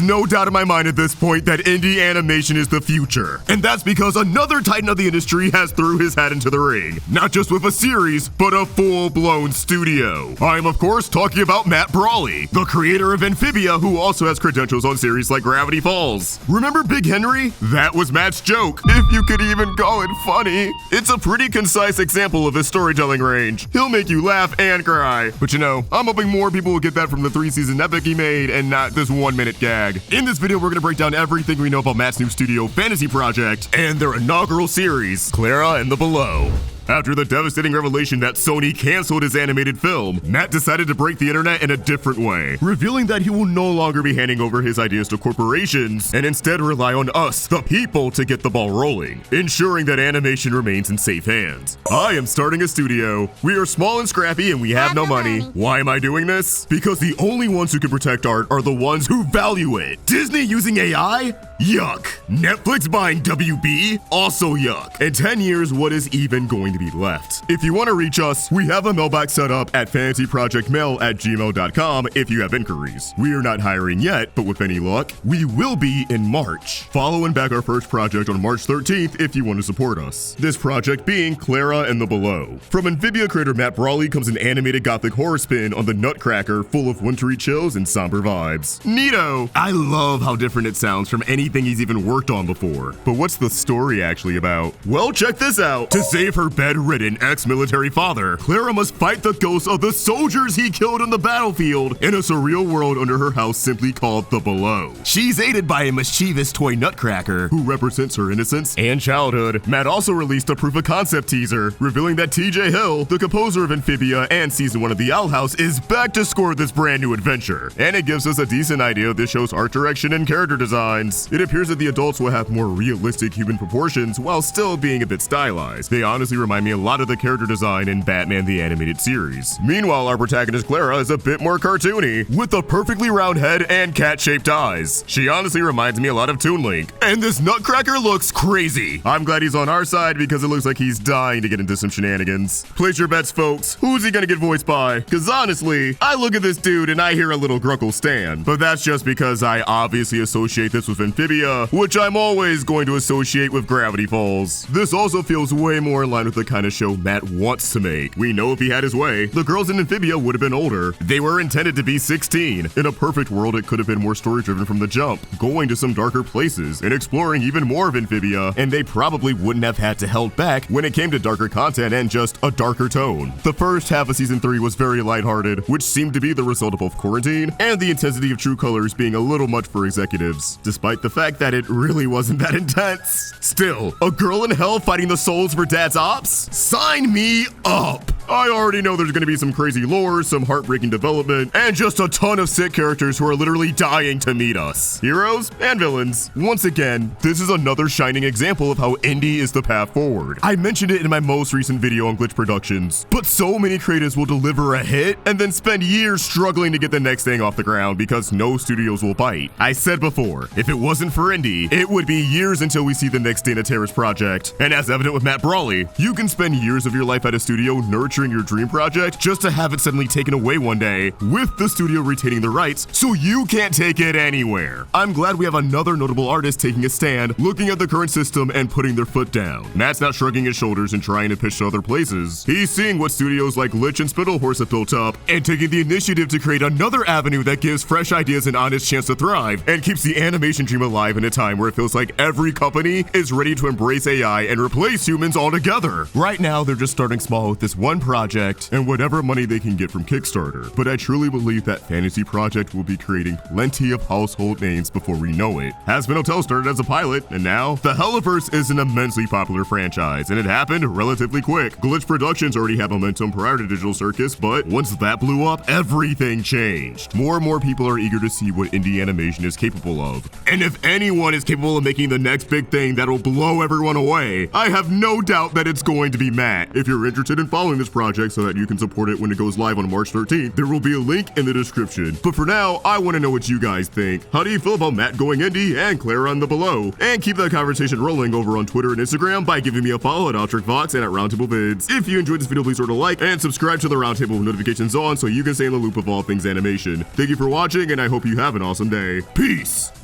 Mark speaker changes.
Speaker 1: There's no doubt in my mind at this point that indie animation is the future. And that's because another titan of the industry has threw his hat into the ring. Not just with a series, but a full-blown studio. I am, of course, talking about Matt Brawley, the creator of Amphibia, who also has credentials on series like Gravity Falls. Remember Big Henry? That was Matt's joke, if you could even call it funny. It's a pretty concise example of his storytelling range. He'll make you laugh and cry. But you know, I'm hoping more people will get that from the 3-season epic he made and not this 1-minute gag. In this video, we're gonna break down everything we know about Matt's new studio fantasy project and their inaugural series, Clara and the Below. After the devastating revelation that Sony canceled his animated film, Matt decided to break the internet in a different way, revealing that he will no longer be handing over his ideas to corporations and instead rely on us, the people, to get the ball rolling, ensuring that animation remains in safe hands. I am starting a studio. We are small and scrappy and we have no money. Why am I doing this? Because the only ones who can protect art are the ones who value it. Disney using AI? Yuck. Netflix buying WB? Also yuck. In 10 years, what is even going to be left? If you want to reach us, we have a mailbox set up at fantasyprojectmail@gmail.com if you have inquiries. We are not hiring yet, but with any luck, we will be in March. Follow and back our first project on March 13th if you want to support us. This project being Clara and the Below. From Amphibia creator Matt Brawley comes an animated gothic horror spin on the Nutcracker full of wintry chills and somber vibes. Neato! I love how different it sounds from anything he's even worked on before. But what's the story actually about? Well, check this out. To save her bedridden ex-military father, Clara must fight the ghosts of the soldiers he killed on the battlefield in a surreal world under her house simply called the Below. She's aided by a mischievous toy Nutcracker who represents her innocence and childhood. Matt also released a proof-of-concept teaser revealing that TJ Hill, the composer of Amphibia and season 1 of The Owl House, is back to score this brand new adventure. And it gives us a decent idea of this show's art direction and character designs. It appears that the adults will have more realistic human proportions while still being a bit stylized. They honestly remind me a lot of the character design in Batman the Animated Series. Meanwhile, our protagonist Clara is a bit more cartoony, with a perfectly round head and cat-shaped eyes. She honestly reminds me a lot of Toon Link. And this Nutcracker looks crazy. I'm glad he's on our side because it looks like he's dying to get into some shenanigans. Place your bets, folks. Who's he gonna get voiced by? Cause honestly, I look at this dude and I hear a little Grunkle Stan. But that's just because I obviously associate this with Amphibia, which I'm always going to associate with Gravity Falls. This also feels way more in line with the kind of show Matt wants to make. We know if he had his way, the girls in Amphibia would have been older. They were intended to be 16. In a perfect world, it could have been more story-driven from the jump, going to some darker places and exploring even more of Amphibia, and they probably wouldn't have had to held back when it came to darker content and just a darker tone. The first half of season 3 was very lighthearted, which seemed to be the result of both quarantine and the intensity of True Colors being a little much for executives, despite the fact that it really wasn't that intense. Still, a girl in hell fighting the souls for dad's ops? Sign me up! I already know there's gonna be some crazy lore, some heartbreaking development, and just a ton of sick characters who are literally dying to meet us. Heroes and villains. Once again, this is another shining example of how indie is the path forward. I mentioned it in my most recent video on Glitch Productions, but so many creators will deliver a hit and then spend years struggling to get the next thing off the ground because no studios will bite. I said before, if it wasn't for indie, it would be years until we see the next Dana Terrace project. And as evident with Matt Brawley, you can spend years of your life at a studio nurturing your dream project just to have it suddenly taken away one day, with the studio retaining the rights so you can't take it anywhere. I'm glad we have another notable artist taking a stand, looking at the current system and putting their foot down. Matt's not shrugging his shoulders and trying to pitch to other places. He's seeing what studios like Lich and Spittlehorse have built up and taking the initiative to create another avenue that gives fresh ideas an honest chance to thrive and keeps the animation dream alive in a time where it feels like every company is ready to embrace AI and replace humans altogether. Right now, they're just starting small with this one project and whatever money they can get from Kickstarter. But I truly believe that Fantasy Project will be creating plenty of household names before we know it. Hazbin Hotel started as a pilot, and now the Helliverse is an immensely popular franchise, and it happened relatively quick. Glitch Productions already had momentum prior to Digital Circus, but once that blew up, everything changed. More and more people are eager to see what indie animation is capable of. And if anyone is capable of making the next big thing that'll blow everyone away, I have no doubt that it's going to be Matt. If you're interested in following this project so that you can support it when it goes live on March 13th. There will be a link in the description. But for now, I want to know what you guys think. How do you feel about Matt going indie and Clara in the below? And keep that conversation rolling over on Twitter and Instagram by giving me a follow at AltricVox and at Roundtable Vids. If you enjoyed this video, please sort of like and subscribe to the Roundtable with notifications on so you can stay in the loop of all things animation. Thank you for watching, and I hope you have an awesome day. Peace!